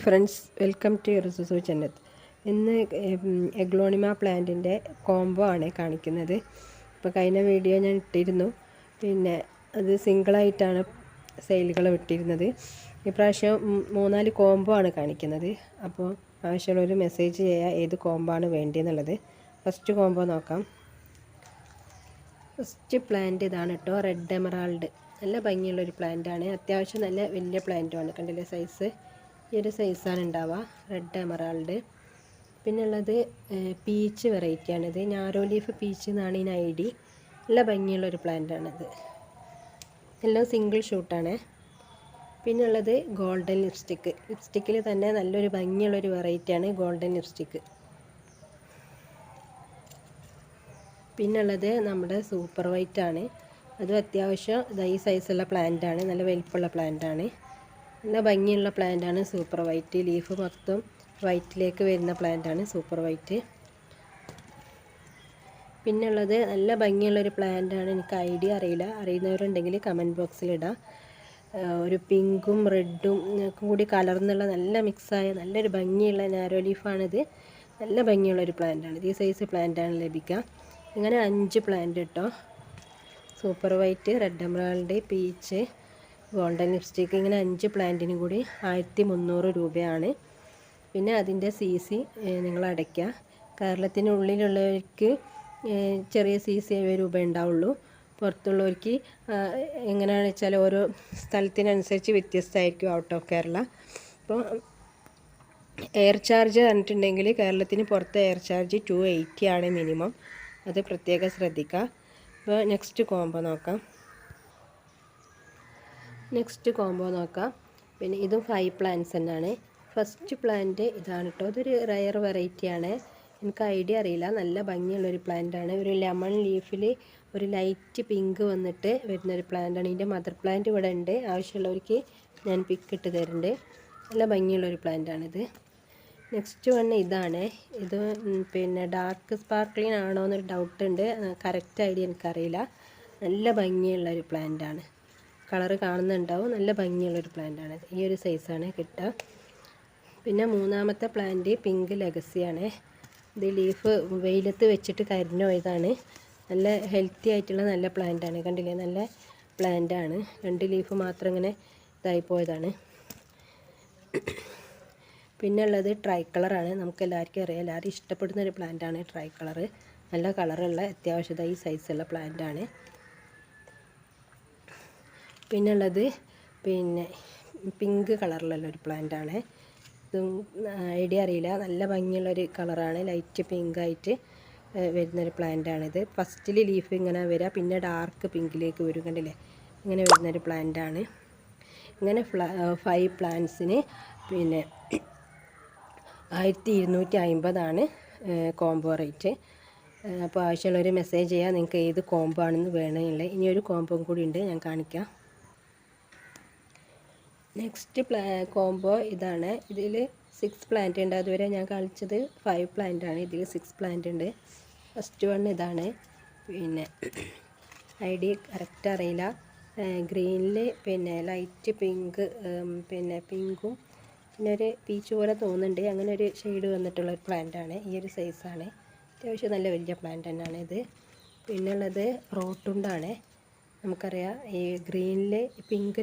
Friends, welcome to റിസു ജന്നത്ത്. ഇന്ന് aglaonema പ്ലാന്റിൻ്റെ combo ആണ് കാണിക്കുന്നത്. ഇപ്പോൾ കഴിഞ്ഞ വീഡിയോ ഞാൻ ഇട്ടിരുന്നു, പിന്നെ അത് സിംഗിളായിട്ടാണ് സെയിലുകൾ വിട്ടിരുന്നത്. ഇപ്രാവശ്യം 3-4 കോംബോ ആണ് കാണിക്കുന്നത്. അപ്പോൾ ആവശ്യമുള്ളൊരു മെസ്സേജ് ചെയ്യുക ഏത് കോംബോ ആണ് വേണ്ടിയെന്നുള്ളത്. ഫസ്റ്റ് കോംബോ നോക്കാം. ഫസ്റ്റ് പ്ലാന്റ് ഇതാണ് കേട്ടോ, റെഡ് എമറാൾഡ്. നല്ല ഭംഗിയുള്ളൊരു പ്ലാന്റാണ്, അത്യാവശ്യം നല്ല വലിയ പ്ലാന്റുമാണ്. കണ്ടില്ലേ സൈസ്? ഈ ഒരു സൈസാണ് ഉണ്ടാവുക, റെഡ് എമറാൾഡ്. പിന്നെ ഉള്ളത് പീച്ച് വെറൈറ്റിയാണിത്, ഞാരോ ലീഫ് പീച്ച് എന്നാണ് ഇതിന് ID. നല്ല ഭംഗിയുള്ളൊരു പ്ലാന്റാണിത്, എല്ലാം സിംഗിൾ ഷൂട്ടാണ്. പിന്നെ ഉള്ളത് ഗോൾഡൻ ലിപ്സ്റ്റിക്കിൽ തന്നെ നല്ലൊരു ഭംഗിയുള്ളൊരു വെറൈറ്റിയാണ് ഗോൾഡൻ ലിപ്സ്റ്റിക്ക്. പിന്നുള്ളത് നമ്മുടെ സൂപ്പർ വൈറ്റ് ആണ്, അതും അത്യാവശ്യം ഈ സൈസുള്ള പ്ലാന്റാണ്, നല്ല വലിപ്പമുള്ള പ്ലാന്റാണ്, നല്ല ഭംഗിയുള്ള പ്ലാന്റാണ് സൂപ്പർ വൈറ്റ്. ലീഫ് മൊത്തം വൈറ്റിലേക്ക് വരുന്ന പ്ലാന്റാണ് സൂപ്പർ വൈറ്റ്. പിന്നുള്ളത് നല്ല ഭംഗിയുള്ളൊരു പ്ലാന്റാണ്, എനിക്ക് ID അറിയില്ല, അറിയുന്നവരുണ്ടെങ്കിൽ കമൻറ്റ് ബോക്സിലിടാം. ഒരു പിങ്കും റെഡും കൂടി കലർന്നുള്ള നല്ല മിക്സായ നല്ലൊരു ഭംഗിയുള്ള നാരോ ലീഫാണിത്. നല്ല ഭംഗിയുള്ളൊരു പ്ലാന്റാണ്, ഈ സൈസ് പ്ലാന്റാണ് ലഭിക്കുക. ഇങ്ങനെ 5 പ്ലാന്റ് കേട്ടോ, super white, red emerald, peach, golden lipstick, ഇങ്ങനെ 5 പ്ലാന്റിനും കൂടി 1300 രൂപയാണ്. പിന്നെ അതിൻ്റെ CC നിങ്ങൾ അടയ്ക്കുക. കേരളത്തിനുള്ളിലുള്ളവർക്ക് ചെറിയ CC 70 രൂപ ഉണ്ടാവുള്ളൂ. പുറത്തുള്ളവർക്ക് എങ്ങനെയാണെന്ന് വെച്ചാൽ ഓരോ സ്ഥലത്തിനനുസരിച്ച് വ്യത്യസ്തമായിരിക്കും, ഔട്ട് ഓഫ് കേരള. അപ്പോൾ എയർ ചാർജ് പറഞ്ഞിട്ടുണ്ടെങ്കിൽ കേരളത്തിന് പുറത്ത് എയർ ചാർജ് 280 ആണ് മിനിമം, അത് പ്രത്യേകം ശ്രദ്ധിക്കുക. അപ്പോൾ നെക്സ്റ്റ് കോംബോ നോക്കാം. പിന്നെ ഇതും 5 പ്ലാന്റ്സ് തന്നെയാണ്. ഫസ്റ്റ് പ്ലാന്റ് ഇതാണ് കേട്ടോ, ഇതൊരു റയർ വെറൈറ്റിയാണ്, എനിക്ക് ID അറിയില്ല. നല്ല ഭംഗിയുള്ളൊരു പ്ലാന്റാണ്, ഒരു ലെമൺ ലീഫിൽ ഒരു ലൈറ്റ് പിങ്ക് വന്നിട്ട് വരുന്നൊരു പ്ലാന്റാണ്. ഇതിൻ്റെ മദർ പ്ലാന്റ് ഇവിടെ ഉണ്ട്, ആവശ്യമുള്ളവർക്ക് ഞാൻ പിക്ക് ഇട്ട് തരുന്നുണ്ട്. നല്ല ഭംഗിയുള്ളൊരു പ്ലാന്റാണിത്. നെക്സ്റ്റ് വൺ ഇതാണ്, ഇത് പിന്നെ ഡാർക്ക് സ്പാർക്ലിൻ ആണോ എന്നൊരു ഡൗട്ട് ഉണ്ട്, കറക്റ്റ് ID എനിക്കറിയില്ല. നല്ല ഭംഗിയുള്ളൊരു പ്ലാന്റാണ്, കളറ് കാണുന്നുണ്ടാവും, നല്ല ഭംഗിയുള്ളൊരു പ്ലാന്റാണ്. ഈ ഒരു സൈസാണ് കിട്ടുക. പിന്നെ മൂന്നാമത്തെ പ്ലാന്റ് പിങ്ക് ലെഗസിയാണ്. ഇത് ലീഫ് വെയിലത്ത് വെച്ചിട്ട് കരിഞ്ഞു പോയതാണ്, നല്ല ഹെൽത്തി ആയിട്ടുള്ള നല്ല പ്ലാന്റാണ്. കണ്ടില്ലേ, നല്ല പ്ലാന്റാണ്, 2 ലീഫ് മാത്രം ഇങ്ങനെ ഇതായി പോയതാണ്. പിന്നെ ഉള്ളത് ട്രൈ കളറാണ്, നമുക്ക് എല്ലാവർക്കും അറിയാം, എല്ലാവരും ഇഷ്ടപ്പെടുന്ന ഒരു പ്ലാന്റാണ് ട്രൈ കളറ്. നല്ല കളറുള്ള അത്യാവശ്യത ഈ സൈസുള്ള പ്ലാന്റാണ്. പിന്നെ ഉള്ളത് പിന്നെ പിങ്ക് കളറിലുള്ള ഒരു പ്ലാന്റാണ്, ഇതും ID അറിയില്ല. നല്ല ഭംഗിയുള്ളൊരു കളറാണ്, ലൈറ്റ് പിങ്ക് ആയിട്ട് വരുന്നൊരു പ്ലാന്റാണിത്. ഫസ്റ്റിൽ ലീഫ് ഇങ്ങനെ വരിക, പിന്നെ ഡാർക്ക് പിങ്കിലേക്ക് വരും, കണ്ടില്ലേ, ഇങ്ങനെ വരുന്നൊരു പ്ലാന്റാണ്. ഇങ്ങനെ 5 പ്ലാന്റ്സിന് പിന്നെ 1250 കോംബോ റേറ്റ്. അപ്പോൾ ആവശ്യമുള്ളൊരു മെസ്സേജ് ചെയ്യുക, നിങ്ങൾക്ക് ഏത് കോംബോ ആണെന്ന് വേണമെന്നില്ല. ഇനിയൊരു കോംബോ കൂടി ഉണ്ട്, ഞാൻ കാണിക്കാം. നെക്സ്റ്റ് കോംബോ ഇതാണ്, ഇതിൽ 6 പ്ലാന്റ് ഉണ്ട്. അതുവരെ ഞാൻ കാണിച്ചത് 5 പ്ലാന്റ് ആണ്, ഇതിൽ 6 പ്ലാന്റ് ഉണ്ട്. ഫസ്റ്റ് വൺ ഇതാണ്, പിന്നെ ID കറക്റ്റ് അറിയില്ല. ഗ്രീനിൽ പിന്നെ ലൈറ്റ് പിങ്ക്, പിന്നെ പിങ്കും പിന്നെ ഒരു പീച്ച് പോലെ തോന്നുന്നുണ്ട്, അങ്ങനെ ഒരു ഷെയ്ഡ് വന്നിട്ടുള്ളൊരു പ്ലാന്റാണ്. ഈ ഒരു സൈസാണ്, അത്യാവശ്യം നല്ല വലിയ പ്ലാന്റ് തന്നെയാണ് ഇത്. പിന്നെ ഉള്ളത് റോട്ടുണ്ടാണ്, നമുക്കറിയാം ഈ ഗ്രീനിൽ പിങ്ക്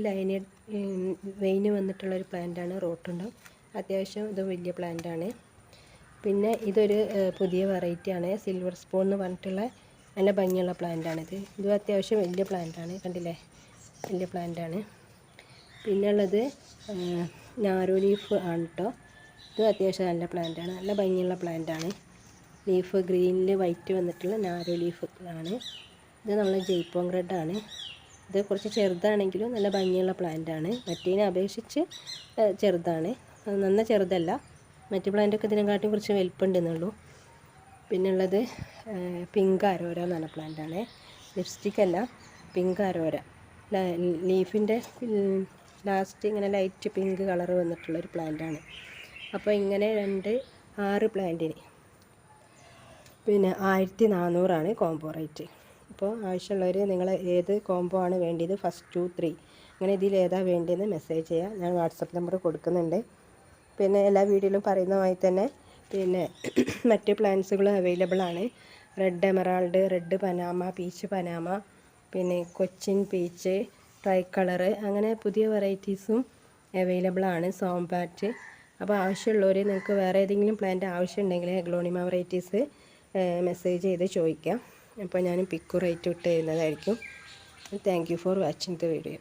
വെയിന് വന്നിട്ടുള്ളൊരു പ്ലാന്റാണ് റോട്ടുണ്ടം, അത്യാവശ്യം ഇത് വലിയ പ്ലാന്റാണ്. പിന്നെ ഇതൊരു പുതിയ വെറൈറ്റിയാണ്, സിൽവർ സ്പൂൺ എന്ന് പറഞ്ഞിട്ടുള്ള നല്ല ഭംഗിയുള്ള പ്ലാന്റാണിത്. ഇതും അത്യാവശ്യം വലിയ പ്ലാന്റാണ്, കണ്ടില്ലേ, വലിയ പ്ലാന്റാണ്. പിന്നെ ഉള്ളത് നാരോ ലീഫ് ആണ് കേട്ടോ, ഇതും അത്യാവശ്യം നല്ല പ്ലാന്റാണ്, നല്ല ഭംഗിയുള്ള പ്ലാന്റാണ്. ലീഫ് ഗ്രീനിൽ വൈറ്റ് വന്നിട്ടുള്ള നാരോ ലീഫ് ആണ്. ഇത് നമ്മൾ ജയ്പോങ് റെഡാണ്, ഇത് കുറച്ച് ചെറുതാണെങ്കിലും നല്ല ഭംഗിയുള്ള പ്ലാന്റാണ്, മറ്റേതിനെ അപേക്ഷിച്ച് ചെറുതാണ്, നന്ന ചെറുതല്ല. മറ്റു പ്ലാന്റൊക്കെ ഇതിനെക്കാട്ടും കുറച്ച് വലിപ്പമുണ്ടെന്നുള്ളൂ. പിന്നെ ഉള്ളത് പിങ്ക് അരോര എന്ന് പറഞ്ഞ പ്ലാന്റാണ്, ലിപ്സ്റ്റിക് അല്ല, പിങ്ക് അരോര. ലീഫിൻ്റെ ലാസ്റ്റ് ഇങ്ങനെ ലൈറ്റ് പിങ്ക് കളർ വന്നിട്ടുള്ളൊരു പ്ലാന്റാണ്. അപ്പോൾ ഇങ്ങനെ 6 പ്ലാന്റിന് പിന്നെ 1400 കോംബോ റേറ്റ്. അപ്പോൾ ആവശ്യമുള്ളവർ നിങ്ങൾ ഏത് കോംബോ ആണ് വേണ്ടത്, ഫസ്റ്റ് 2, 3 അങ്ങനെ ഇതിൽ ഏതാ വേണ്ടതെന്ന് മെസ്സേജ് ചെയ്യുക, ഞാൻ വാട്സപ്പ് നമ്പർ കൊടുക്കുന്നുണ്ട്. പിന്നെ എല്ലാ വീഡിയോയിലും പറയുന്നതായി തന്നെ പിന്നെ മറ്റ് പ്ലാന്റ്സുകളും അവൈലബിൾ ആണ്. Red emerald, red Panama, peach Panama, പിന്നെ കൊച്ചിൻ പീച്ച്, ട്രൈ കളറ്, അങ്ങനെ പുതിയ വെറൈറ്റീസും അവൈലബിൾ ആണ്. സോംപാറ്റ്. അപ്പോൾ ആവശ്യമുള്ളവർ നിങ്ങൾക്ക് വേറെ ഏതെങ്കിലും പ്ലാന്റ് ആവശ്യമുണ്ടെങ്കിൽ അഗ്ലോണിമ വെറൈറ്റീസ് മെസ്സേജ് ചെയ്ത് ചോദിക്കാം. അപ്പോൾ ഞാൻ പിക്ക് റേറ്റ് ഇട്ട് തരുന്നതായിരിക്കും. Thank you for watching the video.